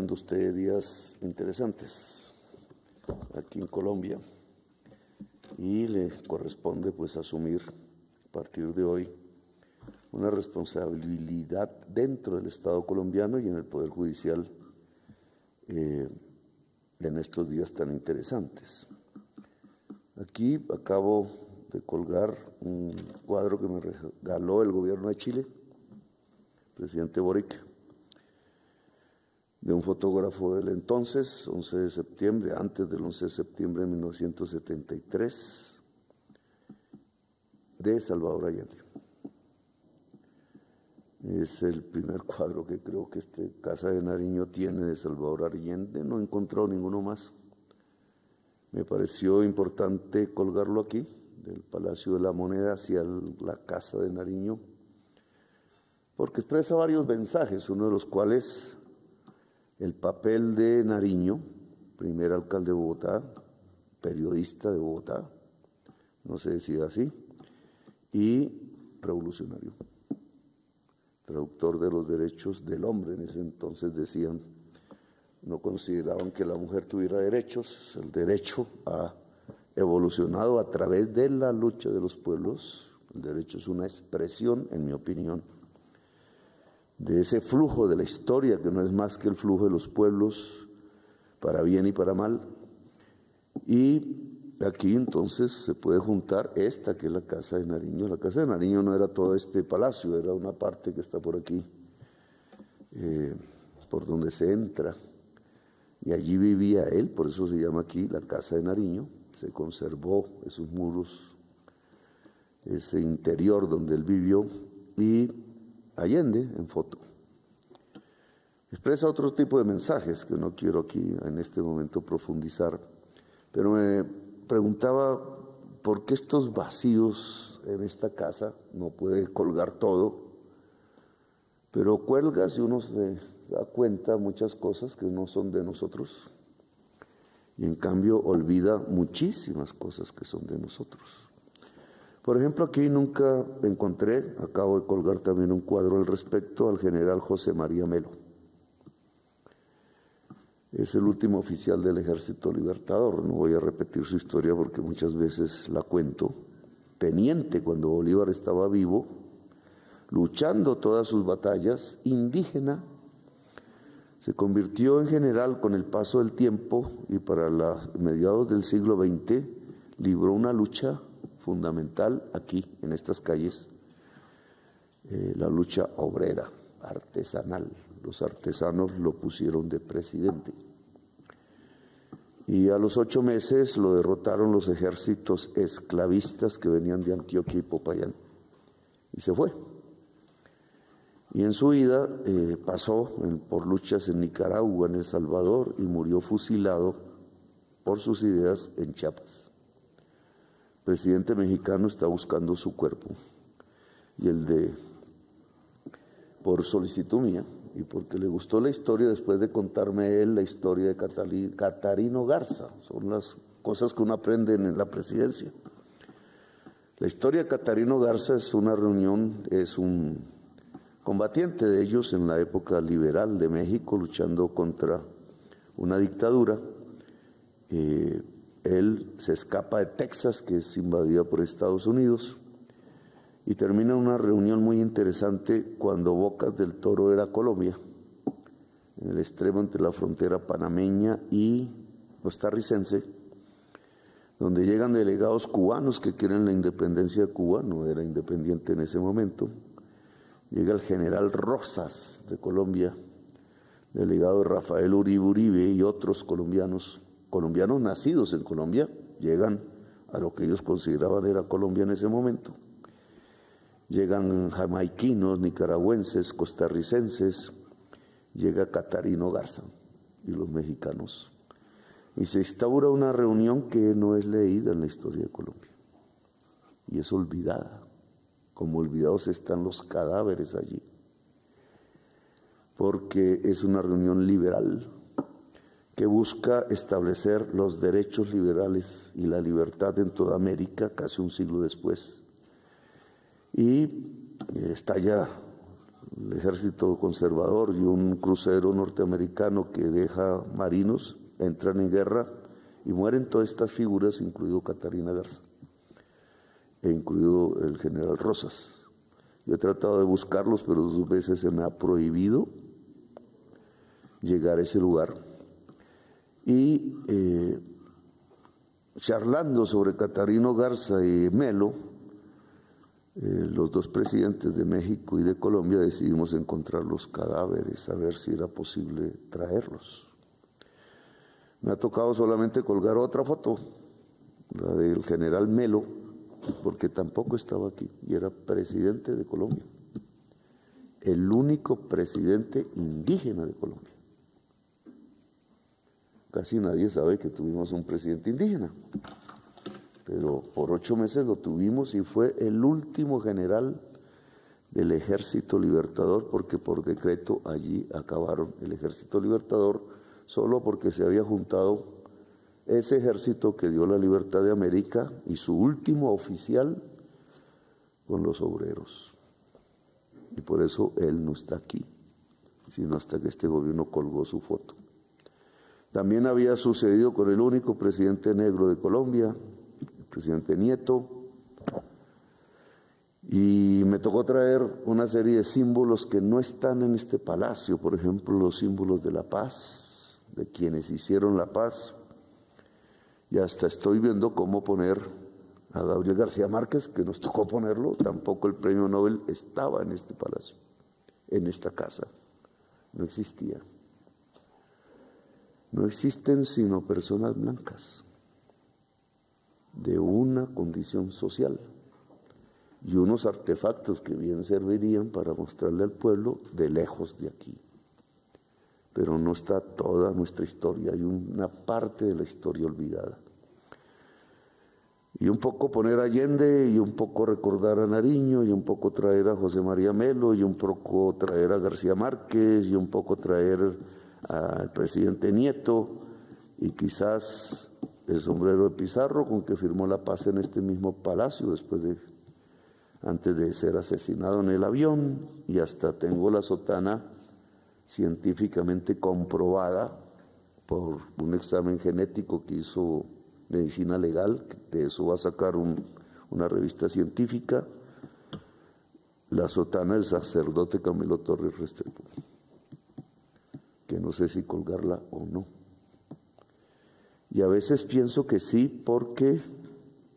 viviendo usted días interesantes aquí en Colombia y le corresponde pues asumir a partir de hoy una responsabilidad dentro del Estado colombiano y en el Poder Judicial en estos días tan interesantes. Aquí acabo de colgar un cuadro que me regaló el gobierno de Chile, presidente Boric, de un fotógrafo del entonces, 11 de septiembre, antes del 11 de septiembre de 1973, de Salvador Allende. Es el primer cuadro que creo que Casa de Nariño tiene de Salvador Allende, no he encontrado ninguno más. Me pareció importante colgarlo aquí, del Palacio de la Moneda hacia la Casa de Nariño, porque expresa varios mensajes, uno de los cuales el papel de Nariño, primer alcalde de Bogotá, periodista de Bogotá, no se decía así, y revolucionario, traductor de los derechos del hombre. En ese entonces decían, no consideraban que la mujer tuviera derechos, el derecho ha evolucionado a través de la lucha de los pueblos, el derecho es una expresión, en mi opinión, de ese flujo de la historia, que no es más que el flujo de los pueblos, para bien y para mal. Y aquí entonces se puede juntar esta, que es la Casa de Nariño. La Casa de Nariño no era todo este palacio, era una parte que está por aquí, por donde se entra. Y allí vivía él, por eso se llama aquí la Casa de Nariño. Se conservó esos muros, ese interior donde él vivió, y Allende en foto. Expresa otro tipo de mensajes que no quiero aquí en este momento profundizar, pero me preguntaba por qué estos vacíos en esta casa. No puede colgar todo, pero cuelga, si uno se da cuenta, muchas cosas que no son de nosotros, y en cambio olvida muchísimas cosas que son de nosotros. Por ejemplo, aquí nunca encontré, acabo de colgar también un cuadro al respecto, al general José María Melo. Es el último oficial del Ejército Libertador, no voy a repetir su historia porque muchas veces la cuento. Teniente cuando Bolívar estaba vivo, luchando todas sus batallas, indígena, se convirtió en general con el paso del tiempo y para mediados del siglo XX libró una lucha fundamental aquí, en estas calles, la lucha obrera, artesanal. Los artesanos lo pusieron de presidente. Y a los 8 meses lo derrotaron los ejércitos esclavistas que venían de Antioquia y Popayán. Y se fue. Y en su vida pasó por luchas en Nicaragua, en El Salvador, y murió fusilado por sus ideas en Chiapas. El presidente mexicano está buscando su cuerpo, y por solicitud mía, y porque le gustó la historia después de contarme él la historia de Catarino Garza. Son las cosas que uno aprende en la presidencia. La historia de Catarino Garza es una reunión, es un combatiente de ellos en la época liberal de México, luchando contra una dictadura. Él se escapa de Texas, que es invadida por Estados Unidos, y termina una reunión muy interesante cuando Bocas del Toro era Colombia, en el extremo entre la frontera panameña y costarricense, donde llegan delegados cubanos que quieren la independencia de Cuba, no era independiente en ese momento. Llega el general Rosas de Colombia, delegado de Rafael Uribe Uribe y otros colombianos nacidos en Colombia, llegan a lo que ellos consideraban era Colombia en ese momento. Llegan jamaiquinos, nicaragüenses, costarricenses, llega Catarino Garza y los mexicanos. Y se instaura una reunión que no es leída en la historia de Colombia y es olvidada, como olvidados están los cadáveres allí, porque es una reunión liberal que busca establecer los derechos liberales y la libertad en toda América, casi un siglo después. Y estalla el ejército conservador y un crucero norteamericano que deja marinos, entran en guerra y mueren todas estas figuras, incluido Catarina Garza e incluido el general Rosas. Yo he tratado de buscarlos, pero 2 veces se me ha prohibido llegar a ese lugar. Y charlando sobre Catarino Garza y Melo, los 2 presidentes de México y de Colombia decidimos encontrar los cadáveres, a ver si era posible traerlos. Me ha tocado solamente colgar otra foto, la del general Melo, porque tampoco estaba aquí y era presidente de Colombia, el único presidente indígena de Colombia. Casi nadie sabe que tuvimos un presidente indígena, pero por 8 meses lo tuvimos y fue el último general del Ejército Libertador, porque por decreto allí acabaron el Ejército Libertador, solo porque se había juntado ese ejército que dio la libertad de América y su último oficial con los obreros. Y por eso él no está aquí, sino hasta que este gobierno colgó su foto. También había sucedido con el único presidente negro de Colombia, el presidente Nieto, y me tocó traer una serie de símbolos que no están en este palacio, por ejemplo, los símbolos de la paz, de quienes hicieron la paz, y hasta estoy viendo cómo poner a Gabriel García Márquez, que nos tocó ponerlo, tampoco el premio Nobel estaba en este palacio, en esta casa, no existía. No existen sino personas blancas, de una condición social, y unos artefactos que bien servirían para mostrarle al pueblo de lejos de aquí. Pero no está toda nuestra historia, hay una parte de la historia olvidada. Y un poco poner a Allende, y un poco recordar a Nariño, y un poco traer a José María Melo, y un poco traer a García Márquez, y un poco traer al presidente Nieto, y quizás el sombrero de Pizarro, con que firmó la paz en este mismo palacio antes de ser asesinado en el avión, y hasta tengo la sotana científicamente comprobada por un examen genético que hizo Medicina Legal, de eso va a sacar una revista científica, la sotana del sacerdote Camilo Torres Restrepo, que no sé si colgarla o no. Y a veces pienso que sí, porque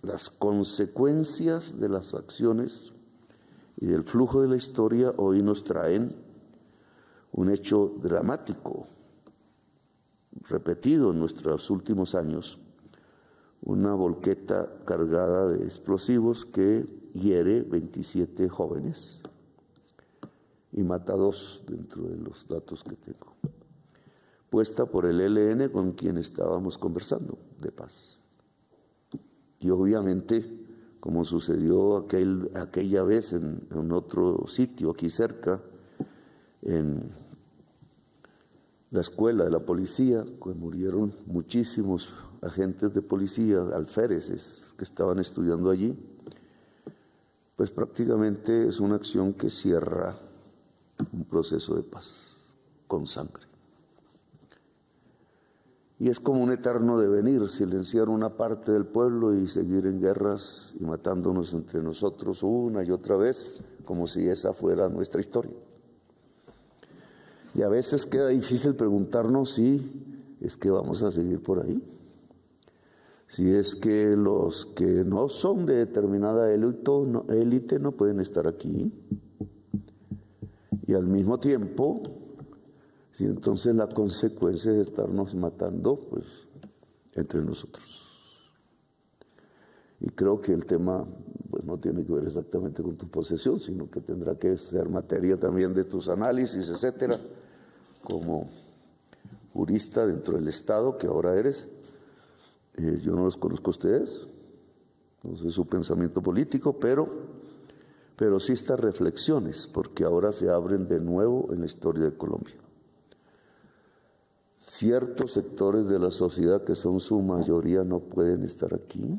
las consecuencias de las acciones y del flujo de la historia hoy nos traen un hecho dramático, repetido en nuestros últimos años, una volqueta cargada de explosivos que hiere 27 jóvenes y mata 2 dentro de los datos que tengo, puesta por el ELN con quien estábamos conversando de paz. Y obviamente, como sucedió aquella vez en otro sitio aquí cerca, en la escuela de la policía, que murieron muchísimos agentes de policía, alféreces que estaban estudiando allí, pues prácticamente es una acción que cierra un proceso de paz con sangre. Y es como un eterno devenir, silenciar una parte del pueblo y seguir en guerras y matándonos entre nosotros una y otra vez, como si esa fuera nuestra historia. Y a veces queda difícil preguntarnos si es que vamos a seguir por ahí, si es que los que no son de determinada élite no pueden estar aquí, y al mismo tiempo, si entonces la consecuencia es estarnos matando, pues, entre nosotros. Y creo que el tema, pues, no tiene que ver exactamente con tu posesión, sino que tendrá que ser materia también de tus análisis, etcétera, como jurista dentro del Estado que ahora eres. Yo no los conozco a ustedes, no sé su pensamiento político, pero sí estas reflexiones, porque ahora se abren de nuevo en la historia de Colombia. Ciertos sectores de la sociedad, que son su mayoría, no pueden estar aquí,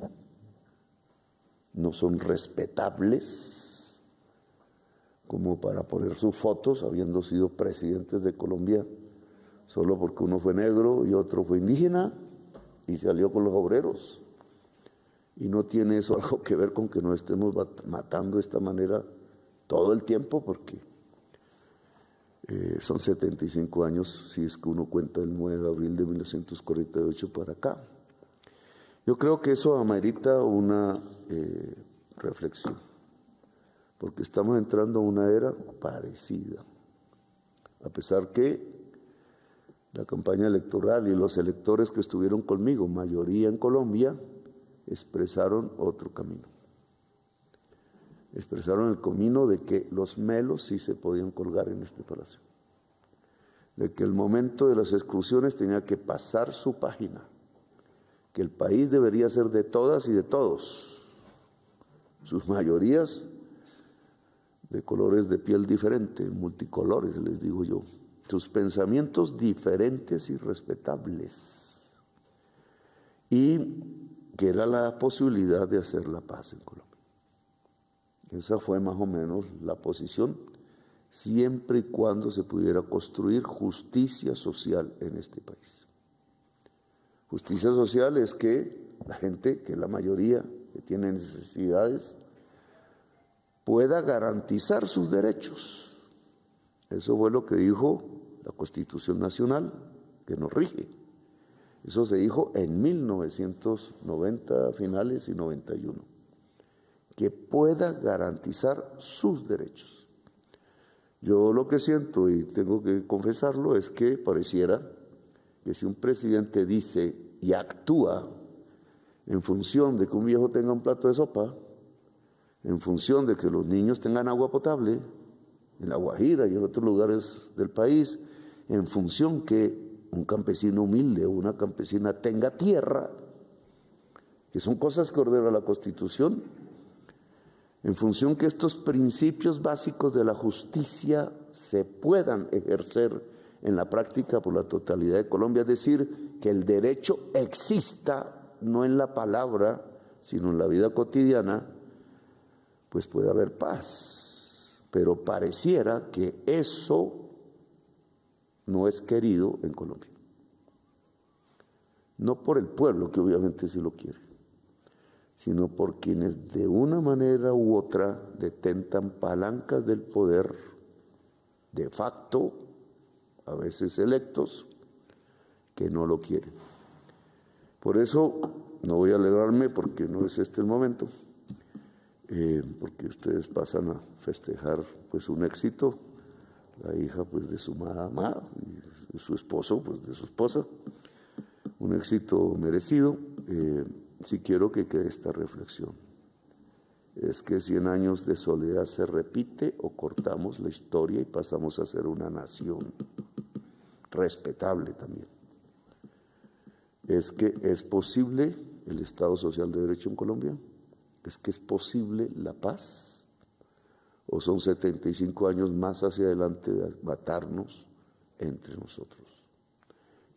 no son respetables, como para poner sus fotos, habiendo sido presidentes de Colombia, solo porque uno fue negro y otro fue indígena, y se alió con los obreros. Y no tiene eso algo que ver con que nos estemos matando de esta manera todo el tiempo, porque son 75 años, si es que uno cuenta el 9 de abril de 1948 para acá. Yo creo que eso amerita una reflexión, porque estamos entrando a una era parecida, a pesar que la campaña electoral y los electores que estuvieron conmigo, mayoría en Colombia, expresaron otro camino. Expresaron el camino de que los melos sí se podían colgar en este palacio, de que el momento de las exclusiones tenía que pasar su página, que el país debería ser de todas y de todos, sus mayorías de colores de piel diferentes, multicolores, les digo yo, sus pensamientos diferentes y respetables, y que era la posibilidad de hacer la paz en Colombia. Esa fue más o menos la posición, siempre y cuando se pudiera construir justicia social en este país. Justicia social es que la gente, que la mayoría que tiene necesidades, pueda garantizar sus derechos. Eso fue lo que dijo la Constitución Nacional, que nos rige. Eso se dijo en 1990 finales y 91, que pueda garantizar sus derechos. Yo lo que siento, y tengo que confesarlo, es que pareciera que si un presidente dice y actúa en función de que un viejo tenga un plato de sopa, en función de que los niños tengan agua potable, en La Guajira y en otros lugares del país, en función que un campesino humilde o una campesina tenga tierra, que son cosas que ordena la Constitución, en función que estos principios básicos de la justicia se puedan ejercer en la práctica por la totalidad de Colombia, es decir, que el derecho exista no en la palabra, sino en la vida cotidiana, pues puede haber paz. Pero pareciera que eso no es querido en Colombia. No por el pueblo, que obviamente sí lo quiere, sino por quienes de una manera u otra detentan palancas del poder de facto, a veces electos, que no lo quieren. Por eso no voy a alegrarme, porque no es este el momento, porque ustedes pasan a festejar pues un éxito, la hija pues de su mamá y su esposo pues de su esposa, un éxito merecido. Sí quiero que quede esta reflexión, es que 100 años de soledad se repite o cortamos la historia y pasamos a ser una nación respetable también. Es que es posible el Estado Social de Derecho en Colombia, es que es posible la paz, o son 75 años más hacia adelante de matarnos entre nosotros,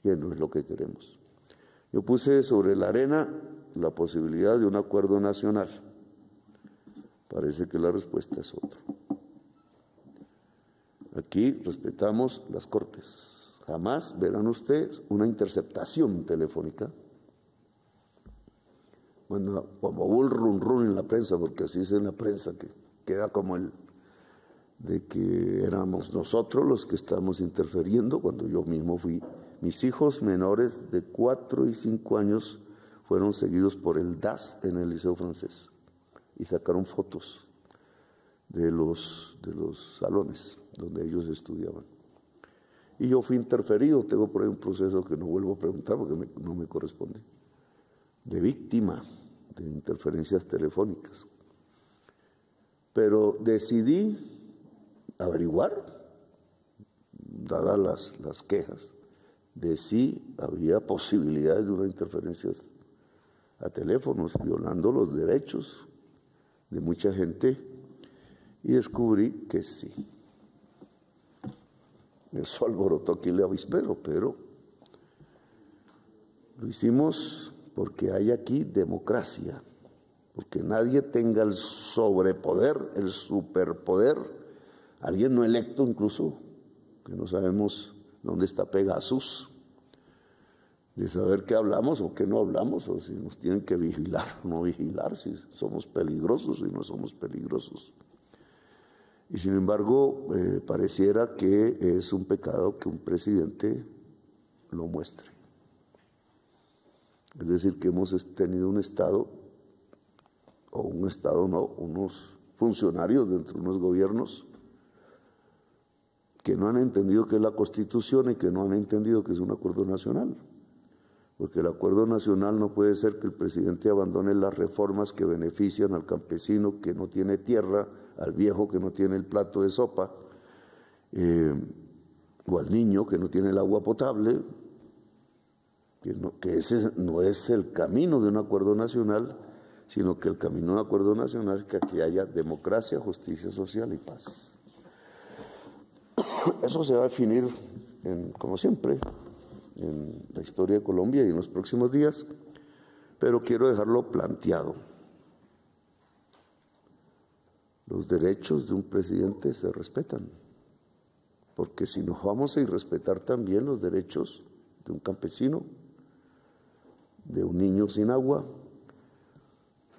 que no es lo que queremos. Yo puse sobre la arena la posibilidad de un acuerdo nacional. Parece que la respuesta es otra. Aquí respetamos las Cortes. Jamás verán ustedes una interceptación telefónica. Bueno, como hubo el run run en la prensa, porque así es en la prensa, que queda como el de que éramos nosotros los que estamos interfiriendo, cuando yo mismo fui. Mis hijos menores de 4 y 5 años fueron seguidos por el DAS en el Liceo Francés y sacaron fotos de los salones donde ellos estudiaban. Y yo fui interferido, tengo por ahí un proceso que no vuelvo a preguntar porque no me corresponde, de víctima de interferencias telefónicas. Pero decidí averiguar, dadas las quejas, de si había posibilidades de unas interferencias a teléfonos, violando los derechos de mucha gente, y descubrí que sí. Eso alborotó aquí el avispero, pero lo hicimos porque hay aquí democracia, porque nadie tenga el sobrepoder, el superpoder alguien no electo incluso, que no sabemos dónde está Pegasus, de saber qué hablamos o qué no hablamos, o si nos tienen que vigilar o no vigilar, si somos peligrosos y no somos peligrosos. Y sin embargo, pareciera que es un pecado que un presidente lo muestre. Es decir, que hemos tenido un Estado, o un Estado no, unos funcionarios dentro de unos gobiernos que no han entendido qué es la Constitución y que no han entendido que es un acuerdo nacional. Porque el acuerdo nacional no puede ser que el presidente abandone las reformas que benefician al campesino que no tiene tierra, al viejo que no tiene el plato de sopa, o al niño que no tiene el agua potable, que ese no es el camino de un acuerdo nacional, sino que el camino de un acuerdo nacional es que aquí haya democracia, justicia social y paz. Eso se va a definir, como siempre, en la historia de Colombia y en los próximos días, pero quiero dejarlo planteado. Los derechos de un presidente se respetan, porque si nos vamos a irrespetar también los derechos de un campesino, de un niño sin agua,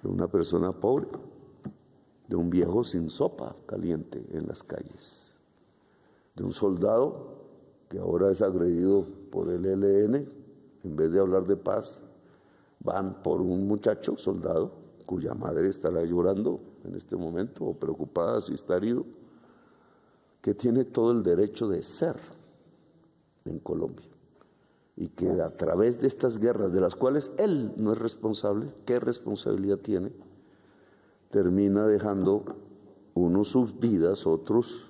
de una persona pobre, de un viejo sin sopa caliente en las calles, de un soldado que ahora es agredido por el ELN, en vez de hablar de paz, van por un muchacho, soldado, cuya madre estará llorando en este momento o preocupada si está herido, que tiene todo el derecho de ser en Colombia y que a través de estas guerras, de las cuales él no es responsable, ¿qué responsabilidad tiene? Termina dejando unos sus vidas, otros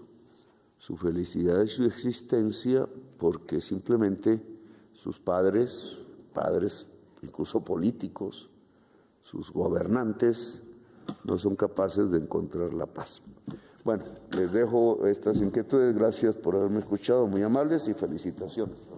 su felicidad y su existencia, porque simplemente sus padres incluso políticos, sus gobernantes, no son capaces de encontrar la paz. Bueno, les dejo estas inquietudes, gracias por haberme escuchado, muy amables y felicitaciones.